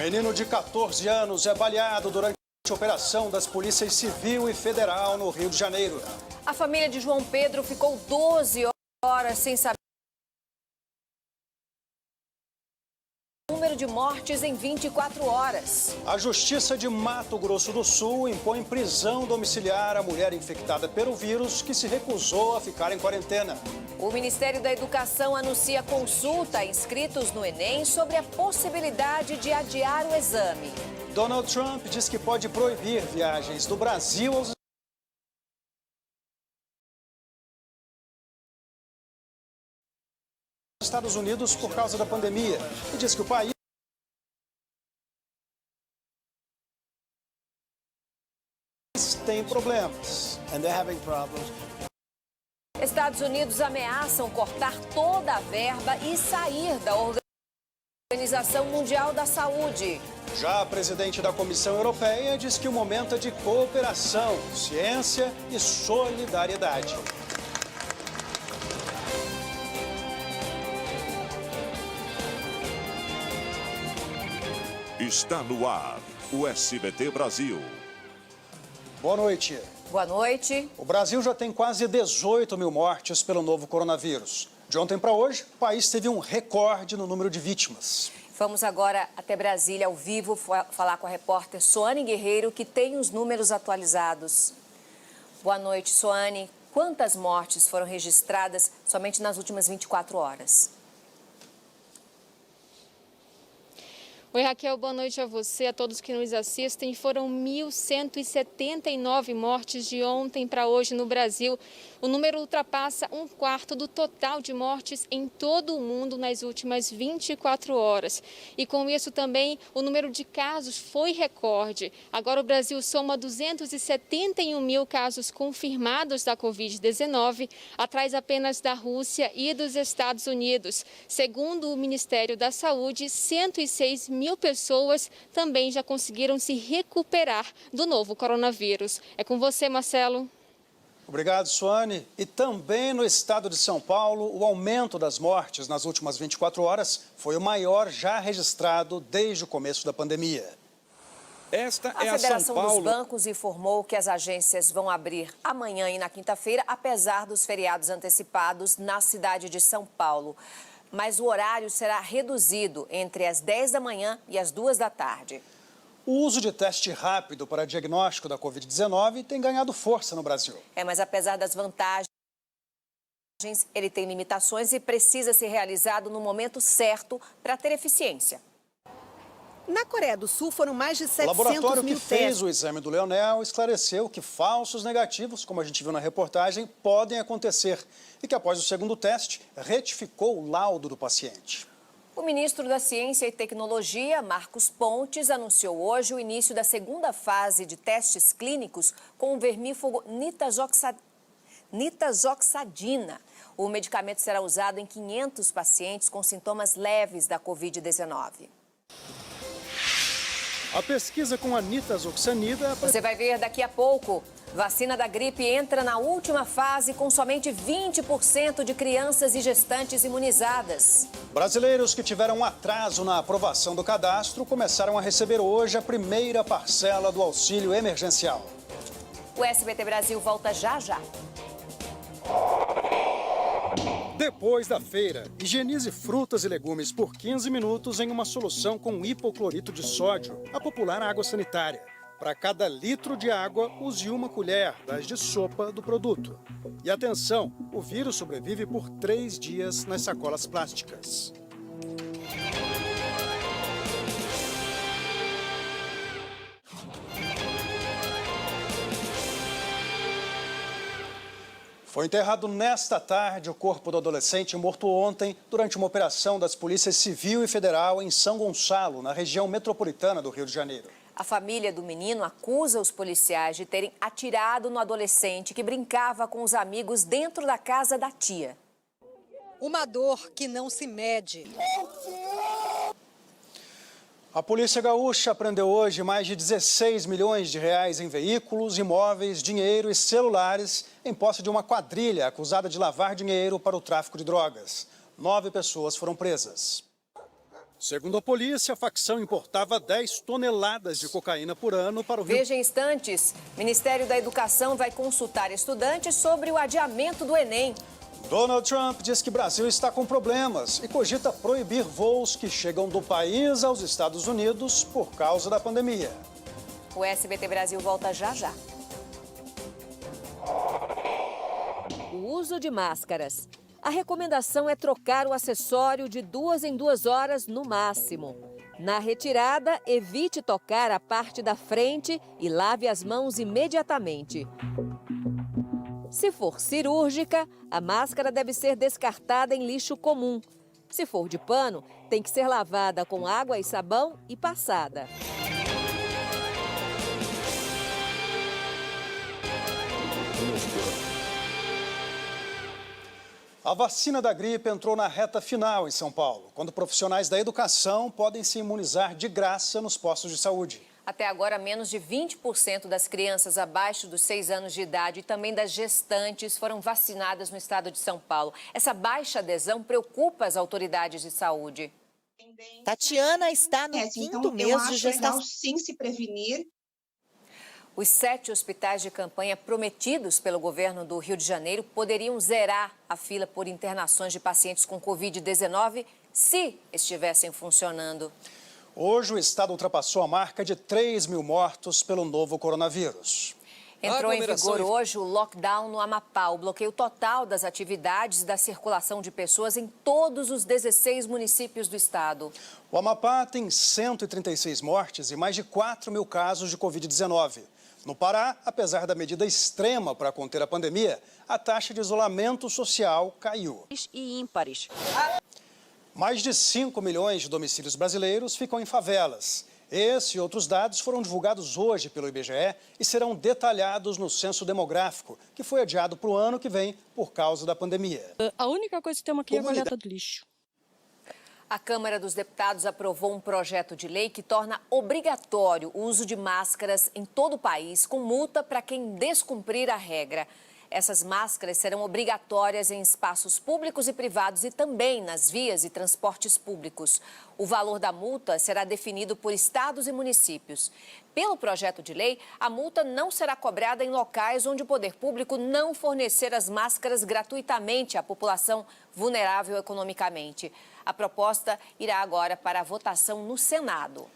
Menino de 14 anos é baleado durante a operação das polícias civil e federal no Rio de Janeiro. A família de João Pedro ficou 12 horas sem saber o número de mortes em 24 horas. A Justiça de Mato Grosso do Sul impõe prisão domiciliar à mulher infectada pelo vírus que se recusou a ficar em quarentena. O Ministério da Educação anuncia consulta a inscritos no Enem sobre a possibilidade de adiar o exame. Donald Trump diz que pode proibir viagens do Brasil aos Estados Unidos por causa da pandemia e diz que o país tem problemas. Estados Unidos ameaçam cortar toda a verba e sair da Organização Mundial da Saúde. Já a presidente da Comissão Europeia diz que o momento é de cooperação, ciência e solidariedade. Está no ar o SBT Brasil. Boa noite. Boa noite. O Brasil já tem quase 18 mil mortes pelo novo coronavírus. De ontem para hoje, o país teve um recorde no número de vítimas. Vamos agora até Brasília, ao vivo, falar com a repórter Soane Guerreiro, que tem os números atualizados. Boa noite, Soane. Quantas mortes foram registradas somente nas últimas 24 horas? Oi, Raquel, boa noite a você, a todos que nos assistem. Foram 1.179 mortes de ontem para hoje no Brasil. O número ultrapassa um quarto do total de mortes em todo o mundo nas últimas 24 horas. E com isso também o número de casos foi recorde. Agora o Brasil soma 271 mil casos confirmados da Covid-19, atrás apenas da Rússia e dos Estados Unidos. Segundo o Ministério da Saúde, 106 mil pessoas também já conseguiram se recuperar do novo coronavírus. É com você, Marcelo. Obrigado, Soane. E também no estado de São Paulo, o aumento das mortes nas últimas 24 horas foi o maior já registrado desde o começo da pandemia. A Federação dos Bancos informou que as agências vão abrir amanhã e na quinta-feira, apesar dos feriados antecipados na cidade de São Paulo. Mas o horário será reduzido entre as 10 da manhã e as 2 da tarde. O uso de teste rápido para diagnóstico da Covid-19 tem ganhado força no Brasil. Mas apesar das vantagens, ele tem limitações e precisa ser realizado no momento certo para ter eficiência. Na Coreia do Sul foram mais de 700 mil testes. O laboratório que fez o exame do Leonel esclareceu que falsos negativos, como a gente viu na reportagem, podem acontecer e que após o segundo teste, retificou o laudo do paciente. O ministro da Ciência e Tecnologia, Marcos Pontes, anunciou hoje o início da segunda fase de testes clínicos com o vermífugo nitazoxanidina. O medicamento será usado em 500 pacientes com sintomas leves da Covid-19. A pesquisa com a nitazoxanida... Você vai ver daqui a pouco. Vacina da gripe entra na última fase com somente 20% de crianças e gestantes imunizadas. Brasileiros que tiveram atraso na aprovação do cadastro começaram a receber hoje a primeira parcela do auxílio emergencial. O SBT Brasil volta já já. Depois da feira, higienize frutas e legumes por 15 minutos em uma solução com hipoclorito de sódio, a popular água sanitária. Para cada litro de água, use uma colher das de sopa do produto. E atenção, o vírus sobrevive por 3 dias nas sacolas plásticas. Foi enterrado nesta tarde o corpo do adolescente morto ontem durante uma operação das polícias civil e federal em São Gonçalo, na região metropolitana do Rio de Janeiro. A família do menino acusa os policiais de terem atirado no adolescente que brincava com os amigos dentro da casa da tia. Uma dor que não se mede. A Polícia Gaúcha apreendeu hoje mais de 16 milhões de reais em veículos, imóveis, dinheiro e celulares em posse de uma quadrilha acusada de lavar dinheiro para o tráfico de drogas. 9 pessoas foram presas. Segundo a polícia, a facção importava 10 toneladas de cocaína por ano para o Rio. Veja em instantes, o Ministério da Educação vai consultar estudantes sobre o adiamento do Enem. Donald Trump diz que o Brasil está com problemas e cogita proibir voos que chegam do país aos Estados Unidos por causa da pandemia. O SBT Brasil volta já já. O uso de máscaras. A recomendação é trocar o acessório de 2 em 2 horas no máximo. Na retirada, evite tocar a parte da frente e lave as mãos imediatamente. Se for cirúrgica, a máscara deve ser descartada em lixo comum. Se for de pano, tem que ser lavada com água e sabão e passada. A vacina da gripe entrou na reta final em São Paulo, quando profissionais da educação podem se imunizar de graça nos postos de saúde. Até agora, menos de 20% das crianças abaixo dos 6 anos de idade e também das gestantes foram vacinadas no estado de São Paulo. Essa baixa adesão preocupa as autoridades de saúde. Tatiana está no quinto mês de gestação. Legal, sim, se prevenir. Os 7 hospitais de campanha prometidos pelo governo do Rio de Janeiro poderiam zerar a fila por internações de pacientes com Covid-19 se estivessem funcionando. Hoje, o estado ultrapassou a marca de 3 mil mortos pelo novo coronavírus. Entrou em vigor hoje o lockdown no Amapá, o bloqueio total das atividades e da circulação de pessoas em todos os 16 municípios do estado. O Amapá tem 136 mortes e mais de 4 mil casos de Covid-19. No Pará, apesar da medida extrema para conter a pandemia, a taxa de isolamento social caiu. E ímpares. Mais de 5 milhões de domicílios brasileiros ficam em favelas. Esse e outros dados foram divulgados hoje pelo IBGE e serão detalhados no censo demográfico, que foi adiado para o ano que vem por causa da pandemia. A única coisa que temos aqui é a coleta do lixo. A Câmara dos Deputados aprovou um projeto de lei que torna obrigatório o uso de máscaras em todo o país, com multa para quem descumprir a regra. Essas máscaras serão obrigatórias em espaços públicos e privados e também nas vias e transportes públicos. O valor da multa será definido por estados e municípios. Pelo projeto de lei, a multa não será cobrada em locais onde o poder público não fornecer as máscaras gratuitamente à população vulnerável economicamente. A proposta irá agora para a votação no Senado.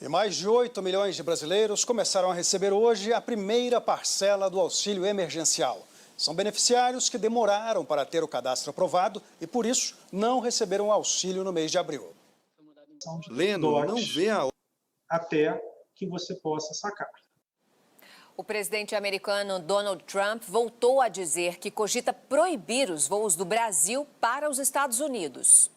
E mais de 8 milhões de brasileiros começaram a receber hoje a primeira parcela do auxílio emergencial. São beneficiários que demoraram para ter o cadastro aprovado e, por isso, não receberam o auxílio no mês de abril. Leno, não vê a... até que você possa sacar. O presidente americano Donald Trump voltou a dizer que cogita proibir os voos do Brasil para os Estados Unidos.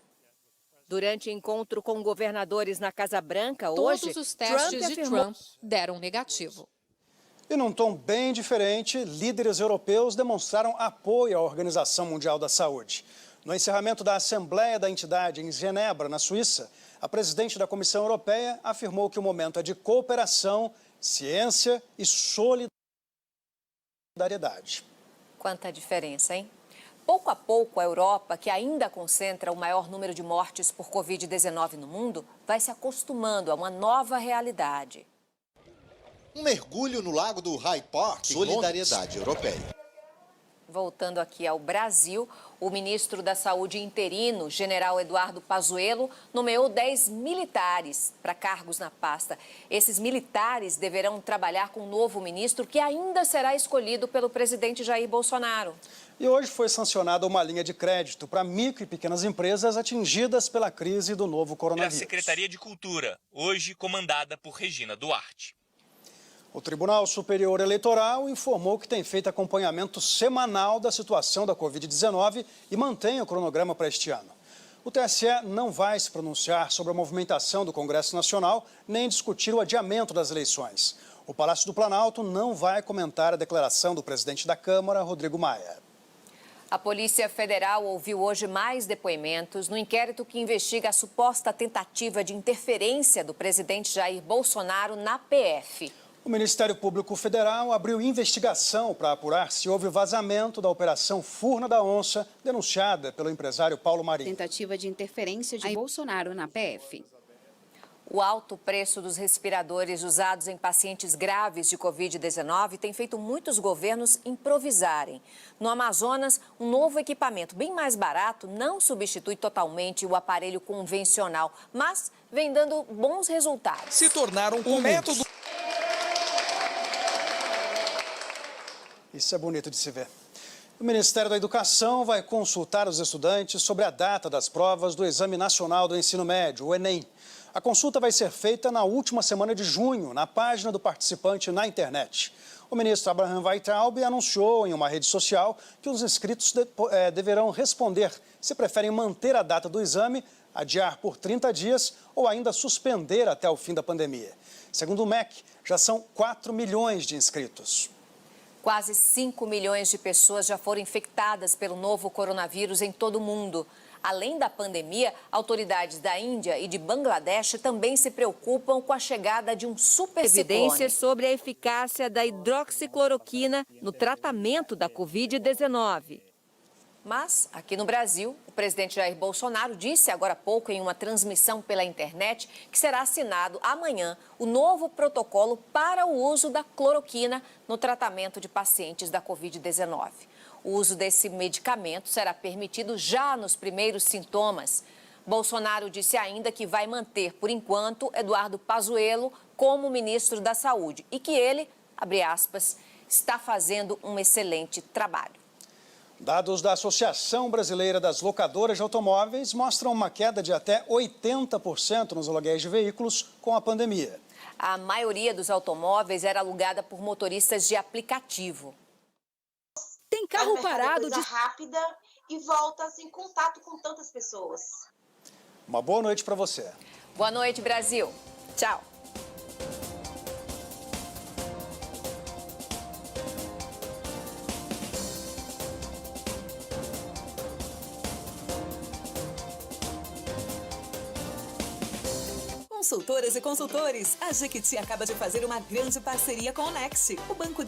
Durante encontro com governadores na Casa Branca hoje, todos os testes de Trump deram negativo. E num tom bem diferente, líderes europeus demonstraram apoio à Organização Mundial da Saúde. No encerramento da Assembleia da entidade em Genebra, na Suíça, a presidente da Comissão Europeia afirmou que o momento é de cooperação, ciência e solidariedade. Quanta diferença, hein? Pouco a pouco, a Europa, que ainda concentra o maior número de mortes por Covid-19 no mundo, vai se acostumando a uma nova realidade. Um mergulho no lago do Hyde Park, solidariedade europeia. Voltando aqui ao Brasil, o ministro da Saúde interino, general Eduardo Pazuello, nomeou 10 militares para cargos na pasta. Esses militares deverão trabalhar com o novo ministro, que ainda será escolhido pelo presidente Jair Bolsonaro. E hoje foi sancionada uma linha de crédito para micro e pequenas empresas atingidas pela crise do novo coronavírus. A Secretaria de Cultura, hoje comandada por Regina Duarte. O Tribunal Superior Eleitoral informou que tem feito acompanhamento semanal da situação da Covid-19 e mantém o cronograma para este ano. O TSE não vai se pronunciar sobre a movimentação do Congresso Nacional nem discutir o adiamento das eleições. O Palácio do Planalto não vai comentar a declaração do presidente da Câmara, Rodrigo Maia. A Polícia Federal ouviu hoje mais depoimentos no inquérito que investiga a suposta tentativa de interferência do presidente Jair Bolsonaro na PF. O Ministério Público Federal abriu investigação para apurar se houve vazamento da Operação Furna da Onça, denunciada pelo empresário Paulo Marinho. Tentativa de interferência de Bolsonaro na PF. O alto preço dos respiradores usados em pacientes graves de Covid-19 tem feito muitos governos improvisarem. No Amazonas, um novo equipamento bem mais barato não substitui totalmente o aparelho convencional, mas vem dando bons resultados. Se tornaram um método... Isso é bonito de se ver. O Ministério da Educação vai consultar os estudantes sobre a data das provas do Exame Nacional do Ensino Médio, o Enem. A consulta vai ser feita na última semana de junho, na página do participante na internet. O ministro Abraham Weintraub anunciou em uma rede social que os inscritos deverão responder se preferem manter a data do exame, adiar por 30 dias ou ainda suspender até o fim da pandemia. Segundo o MEC, já são 4 milhões de inscritos. Quase 5 milhões de pessoas já foram infectadas pelo novo coronavírus em todo o mundo. Além da pandemia, autoridades da Índia e de Bangladesh também se preocupam com a chegada de um superciclone. Evidências sobre a eficácia da hidroxicloroquina no tratamento da Covid-19. Mas, aqui no Brasil, o presidente Jair Bolsonaro disse agora há pouco em uma transmissão pela internet que será assinado amanhã o novo protocolo para o uso da cloroquina no tratamento de pacientes da Covid-19. O uso desse medicamento será permitido já nos primeiros sintomas. Bolsonaro disse ainda que vai manter, por enquanto, Eduardo Pazuello como ministro da Saúde e que ele, abre aspas, está fazendo um excelente trabalho. Dados da Associação Brasileira das Locadoras de Automóveis mostram uma queda de até 80% nos aluguéis de veículos com a pandemia. A maioria dos automóveis era alugada por motoristas de aplicativo. Tem carro parado de rápida e volta em contato com tantas pessoas. Uma boa noite para você. Boa noite, Brasil. Tchau. Consultoras e consultores, a Jequiti acaba de fazer uma grande parceria com o Next, o banco